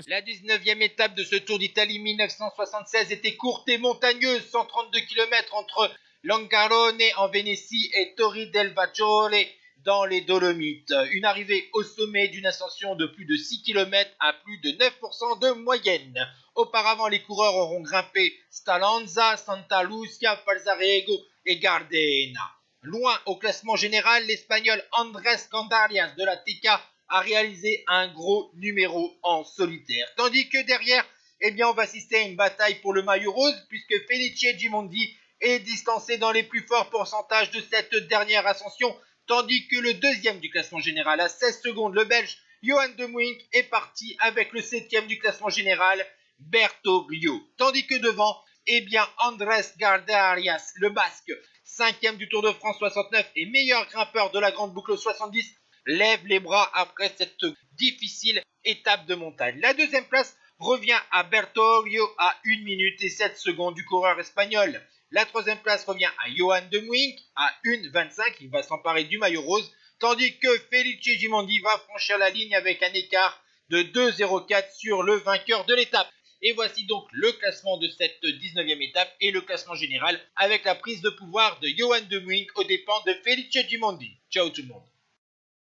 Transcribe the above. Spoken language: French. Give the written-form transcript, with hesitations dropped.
La 19e étape de ce Tour d'Italie 1976 était courte et montagneuse, 132 km entre Longarone en Vénétie et Torri del Vajole dans les Dolomites. Une arrivée au sommet d'une ascension de plus de 6 km à plus de 9% de moyenne. Auparavant, les coureurs auront grimpé Stalanza, Santa Lucia, Falzarego et Gardena. Loin au classement général, l'Espagnol Andrés Candarias de la TK a réalisé un gros numéro en solitaire. Tandis que derrière, on va assister à une bataille pour le maillot rose, puisque Felice Gimondi est distancé dans les plus forts pourcentages de cette dernière ascension, tandis que le deuxième du classement général à 16 secondes, le Belge Johan de Muink, est parti avec le septième du classement général, Berto Rio. Tandis que devant, Andrés Gardarias, le Basque, cinquième du Tour de France 69 et meilleur grimpeur de la grande boucle 70, lève les bras après cette difficile étape de montagne. La deuxième place revient à Bertorio à 1 minute et 7 secondes du coureur espagnol. La troisième place revient à Johan de Muink à 1,25. Il va s'emparer du maillot rose, tandis que Felice Gimondi va franchir la ligne avec un écart de 2,04 sur le vainqueur de l'étape. Et voici donc le classement de cette 19e étape et le classement général avec la prise de pouvoir de Johan de Muink aux dépens de Felice Gimondi. Ciao tout le monde.